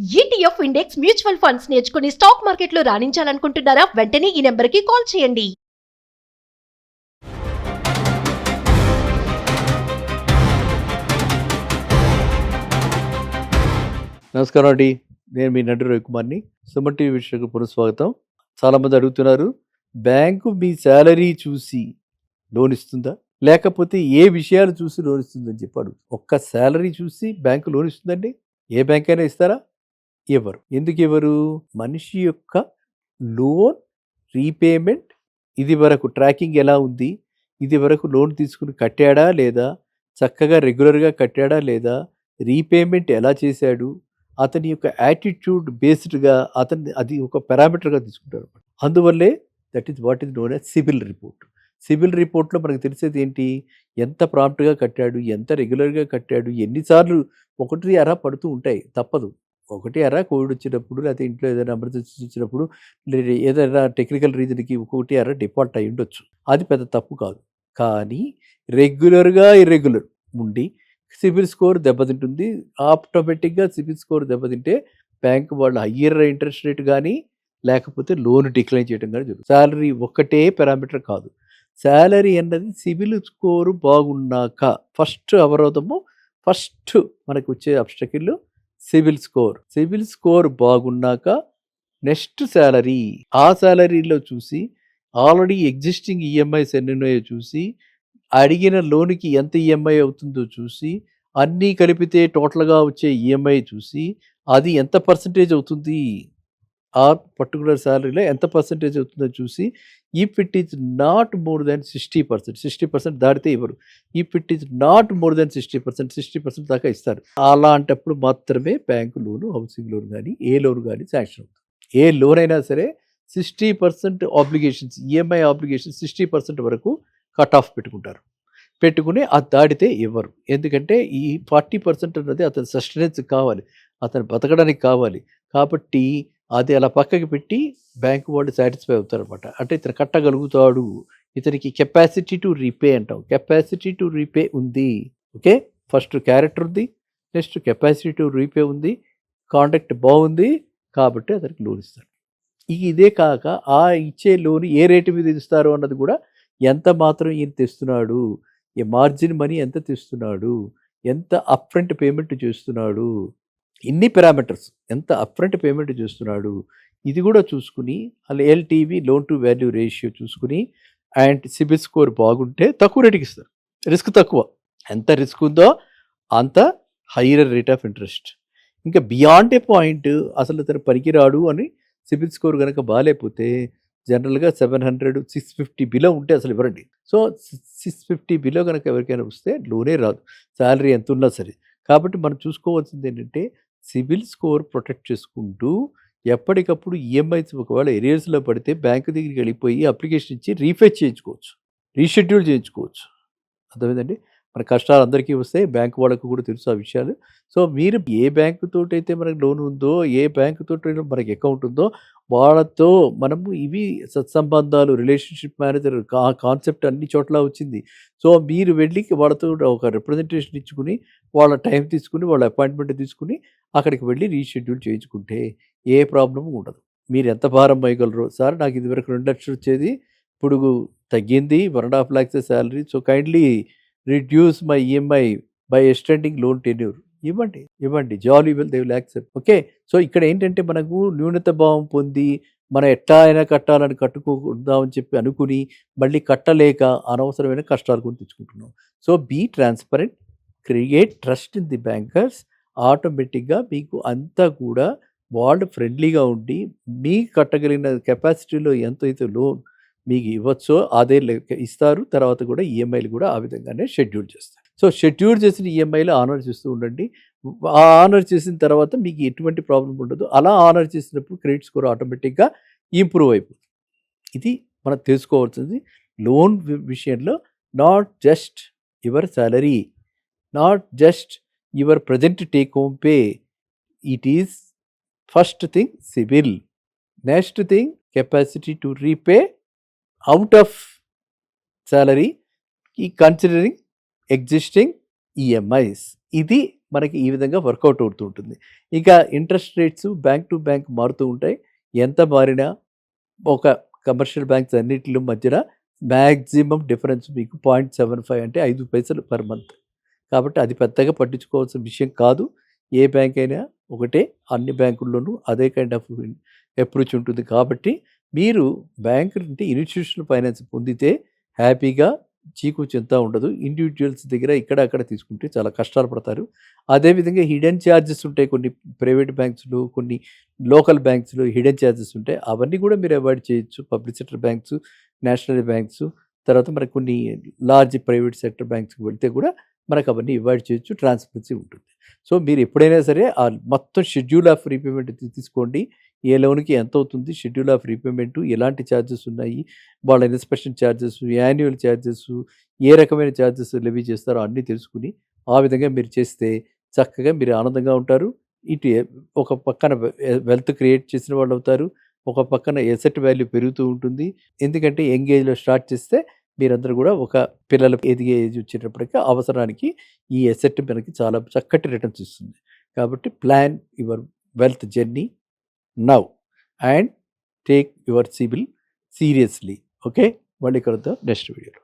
ETF index mutual funds నేర్చుకుని stock మార్కెట్లో రాణించాలనుకుంటున్నారా? వెంటనే ఈ నెంబర్కి కాల్ చేయండి. నమస్కారం అండి, నేను మీ నడ్డి రవికుమార్ని. సుమన్ టీవీ విషయంకు పునఃస్వాగతం. చాలామంది అడుగుతున్నారు, బ్యాంకు మీ శాలరీ చూసి లోన్ ఇస్తుందా, లేకపోతే ఏ విషయాలు చూసి లోన్ ఇస్తుందని చెప్పాడు. ఒక్క శాలరీ చూసి బ్యాంకు లోన్ ఇస్తుందండి? ఏ బ్యాంక్ అయినా ఇస్తారా? ఇవ్వరు. ఎందుకు ఇవ్వరు? మనిషి యొక్క లోన్ రీపేమెంట్ ఇది వరకు ట్రాకింగ్ ఎలా ఉంది, ఇది వరకు లోన్ తీసుకుని కట్టాడా లేదా, చక్కగా రెగ్యులర్గా కట్టాడా లేదా, రీపేమెంట్ ఎలా చేశాడు, అతని యొక్క యాటిట్యూడ్ బేస్డ్గా అతన్ని అది ఒక పారామీటర్గా తీసుకుంటారు. అందువల్లే that is what is known as CIBIL report. CIBIL రిపోర్ట్లో మనకు తెలిసేది ఏంటి? ఎంత ప్రాంప్ట్గా కట్టాడు, ఎంత రెగ్యులర్గా కట్టాడు, ఎన్నిసార్లు ఒకటి అరా పడుతూ ఉంటాయి, తప్పదు. ఒకటి అరా కోవిడ్ వచ్చినప్పుడు, లేకపోతే ఇంట్లో ఏదైనా ఎమర్జెన్సీ వచ్చినప్పుడు, ఏదైనా టెక్నికల్ రీజన్కి ఒకటి అరా డిఫాల్ట్ అయి ఉండొచ్చు. అది పెద్ద తప్పు కాదు. కానీ రెగ్యులర్గా ఇర్రెగ్యులర్ ఉండి సిబిల్ స్కోర్ దెబ్బతింటుంది. ఆటోమేటిక్గా సిబిల్ స్కోర్ దెబ్బతింటే బ్యాంక్ వాళ్ళు హయ్యర్ ఇంట్రెస్ట్ రేట్ కానీ లేకపోతే లోన్ డిక్లైన్ చేయడం కానీ జరుగుతుంది. శాలరీ ఒక్కటే పారామీటర్ కాదు. శాలరీ అన్నది సిబిల్ స్కోరు బాగున్నాక ఫస్ట్ అవరోధము, ఫస్ట్ మనకు వచ్చే obstacle CIBIL score. CIBIL score బాగున్నాక నెక్స్ట్ శాలరీ. ఆ శాలరీలో చూసి ఆల్రెడీ ఎగ్జిస్టింగ్ ఈఎంఐస్ ఎన్ని ఉన్నాయో చూసి, అడిగిన లోన్కి ఎంత ఈఎంఐ అవుతుందో చూసి, అన్నీ కలిపితే టోటల్గా వచ్చే ఈఎంఐ చూసి, అది ఎంత పర్సంటేజ్ అవుతుంది, ఆ పర్టికులర్ శాలరీలో ఎంత పర్సంటేజ్ అవుతుందో చూసి, if it is not more than 60%, 60% దాటితే ఇవ్వరు. If it is not more than 60%, 60% దాకా ఇస్తారు. అలాంటప్పుడు మాత్రమే బ్యాంకు లోను, హౌసింగ్ లోన్ కానీ ఏ లోన్ కానీ శాంక్షన్ అవుతుంది. ఏ లోన్ అయినా సరే 60% ఆబ్లిగేషన్స్, ఈఎంఐ ఆబ్లిగేషన్స్ 60% వరకు కట్ ఆఫ్ పెట్టుకుని అది దాటితే ఇవ్వరు. ఎందుకంటే ఈ 40% అన్నది అతని సస్టెనెన్స్ కావాలి, అతను బతకడానికి కావాలి. కాబట్టి అది అలా పక్కకి పెట్టి బ్యాంకు వాళ్ళు సాటిస్ఫై అవుతారు అనమాట. అంటే ఇతను కట్టగలుగుతాడు, ఇతనికి కెపాసిటీ టు రీపే అంటాం. కెపాసిటీ టు రీపే ఉంది. ఓకే, ఫస్ట్ క్యారెక్టర్ ఉంది, నెక్స్ట్ కెపాసిటీ టు రీపే ఉంది, కాంటాక్ట్ బాగుంది, కాబట్టి అతనికి లోన్ ఇస్తాడు. ఇదే కాక ఆ ఇచ్చే లోన్ ఏ రేటు మీద ఇస్తారు అన్నది కూడా, ఎంత మాత్రం ఈయన తెస్తున్నాడు, ఈ మార్జిన్ మనీ ఎంత తెస్తున్నాడు, ఎంత అప్ఫ్రంట్ పేమెంట్ చేస్తున్నాడు, ఇన్ని పారామీటర్స్, ఎంత అప్ఫ్రంట్ పేమెంట్ చేస్తున్నాడు, ఇది కూడా చూసుకుని, అలా LTV loan to value ratio చూసుకుని, అండ్ సిబిల్ స్కోర్ బాగుంటే తక్కువ రేటుకి ఇస్తారు. రిస్క్ తక్కువ, ఎంత రిస్క్ ఉందో అంత హైయర్ రేట్ ఆఫ్ ఇంట్రెస్ట్. ఇంకా బియాండ్ ఏ పాయింట్ అసలు అతను పనికిరాడు అని సిబిల్ స్కోర్ కనుక బాగాలేకపోతే జనరల్గా 700, 650 బిలో ఉంటే అసలు ఇవ్వరండి. సో 650 బిలో కనుక ఎవరికైనా వస్తే లోనే రాదు, శాలరీ ఎంత ఉన్నా సరే. కాబట్టి మనం చూసుకోవాల్సింది ఏంటంటే, సిబిల్ స్కోర్ ప్రొటెక్ట్ చేసుకుంటూ ఎప్పటికప్పుడు ఈఎంఐస్ ఒకవేళ ఎరియర్స్లో పడితే బ్యాంకు దగ్గరికి వెళ్ళిపోయి అప్లికేషన్ ఇచ్చి రీఫెచ్ చేయించుకోవచ్చు, రీషెడ్యూల్ చేయించుకోవచ్చు. అర్థమైందండి? మన కష్టాలు అందరికీ వస్తాయి, బ్యాంకు వాళ్ళకు కూడా తెలుసు ఆ విషయాలు. సో మీరు ఏ బ్యాంకు తోటి అయితే మనకు లోన్ ఉందో, ఏ బ్యాంకు తోటి మనకి అకౌంట్ ఉందో, వాళ్ళతో మనము ఇవి సత్సంబంధాలు, రిలేషన్షిప్ మేనేజర్ కాన్సెప్ట్ అన్ని చోట్ల వచ్చింది. సో మీరు వెళ్ళి వాళ్ళతో ఒక రిప్రజెంటేషన్ ఇచ్చుకుని, వాళ్ళ టైం తీసుకుని, వాళ్ళ అపాయింట్మెంట్ తీసుకుని అక్కడికి వెళ్ళి రీషెడ్యూల్ చేయించుకుంటే ఏ ప్రాబ్లం ఉండదు. మీరు ఎంత భారం వేయగలరో, సార్ నాకు ఇదివరకు 2 లక్షలు వచ్చేది, ఇప్పుడు తగ్గింది 1.5 lakhs salary, so kindly reduce my EMI by extending loan tenure, ఇవ్వండి, jolly well they will accept. Okay, so ఇక్కడ ఏంటంటే మనకు న్యూనత భావం పొంది మనం ఎట్లా అయినా కట్టాలని కట్టుకుందామని చెప్పి అనుకుని మళ్ళీ కట్టలేక అనవసరమైన కష్టాలు కొని తెచ్చుకుంటున్నాం. So be transparent, create trust in the bankers. ఆటోమేటిక్గా మీకు అంతా కూడా వాళ్ళు ఫ్రెండ్లీగా ఉండి మీ కట్టగలిగిన కెపాసిటీలో ఎంతైతే లోన్ మీకు ఇవ్వచ్చో అదే లెక్క ఇస్తారు. తర్వాత కూడా ఈఎంఐలు కూడా ఆ విధంగానే షెడ్యూల్ చేస్తారు. సో షెడ్యూల్ చేసిన ఈఎంఐలు ఆనర్ చేస్తూ ఉండండి. ఆ ఆనర్ చేసిన తర్వాత మీకు ఎటువంటి ప్రాబ్లం ఉండదు. అలా ఆనర్ చేసినప్పుడు క్రెడిట్ స్కోర్ ఆటోమేటిక్గా ఇంప్రూవ్ అయిపోతుంది. ఇది మనం తెలుసుకోవాల్సింది లోన్ విషయంలో. Not just your salary, not just your present take home pay. It is first thing CIBIL, next thing capacity to repay out of salary, considering existing EMIs. ఇది మనకి ఈ విధంగా వర్కౌట్ అవుతూ ఉంటుంది. ఇంకా interest rates bank to bank మారుతూ ఉంటాయి. ఎంత మారినా ఒక కమర్షియల్ బ్యాంక్స్ అన్నిటిలో మధ్యన మ్యాక్సిమం డిఫరెన్స్ మీకు 0.75 అంటే 5 పైసలు పర్ మంత్. కాబట్టి అది పెద్దగా పట్టించుకోవాల్సిన విషయం కాదు. ఏ బ్యాంక్ అయినా ఒకటే, అన్ని బ్యాంకుల్లోనూ అదే కైండ్ ఆఫ్ అప్రోచ్ ఉంటుంది. కాబట్టి మీరు బ్యాంక్ నుండి ఇన్స్టిట్యూషనల్ ఫైనాన్స్ పొందితే హ్యాపీగా చీకు చింత ఉండదు. ఇండివిజువల్స్ దగ్గర ఇక్కడ అక్కడ తీసుకుంటే చాలా కష్టాలు పడతారు. అదేవిధంగా హిడెన్ ఛార్జెస్ ఉంటాయి. కొన్ని ప్రైవేట్ బ్యాంక్స్లో, కొన్ని లోకల్ బ్యాంక్స్లో హిడెన్ ఛార్జెస్ ఉంటాయి. అవన్నీ కూడా మీరు అవాయిడ్ చేయొచ్చు. Public sector banks, national banks, తర్వాత మనకు కొన్ని లార్జ్ ప్రైవేట్ సెక్టర్ బ్యాంక్స్కి వెళ్తే కూడా మనకు అవన్నీ అవాయిడ్ చేయొచ్చు. ట్రాన్స్పరెన్సీ ఉంటుంది. సో మీరు ఎప్పుడైనా సరే ఆ మొత్తం షెడ్యూల్ ఆఫ్ రీపేమెంట్ తీసుకోండి. ఏ లోన్కి ఎంత అవుతుంది, షెడ్యూల్ ఆఫ్ రీపేమెంట్, ఎలాంటి ఛార్జెస్ ఉన్నాయి, వాళ్ళ ఇన్స్పెక్షన్ ఛార్జెస్, యాన్యువల్ ఛార్జెస్, ఏ రకమైన ఛార్జెస్ లెవీ చేస్తారో అన్నీ తెలుసుకుని ఆ విధంగా మీరు చేస్తే చక్కగా మీరు ఆనందంగా ఉంటారు. ఇటు ఒక పక్కన వెల్త్ క్రియేట్ చేసిన వాళ్ళు అవుతారు. ఒక పక్కన ఎసెట్ వాల్యూ పెరుగుతూ ఉంటుంది. ఎందుకంటే యంగ్ ఏజ్లో స్టార్ట్ చేస్తే మీరందరూ కూడా ఒక పిల్లలు ఎదిగే ఏజ్ వచ్చేటప్పటికి అవసరానికి ఈ ఎసెట్ మనకి చాలా చక్కటి రిటర్న్స్ ఇస్తుంది. కాబట్టి plan your wealth journey now and take your CIBIL seriously. Okay, మళ్ళీ కలుద్దాం నెక్స్ట్ వీడియోలో.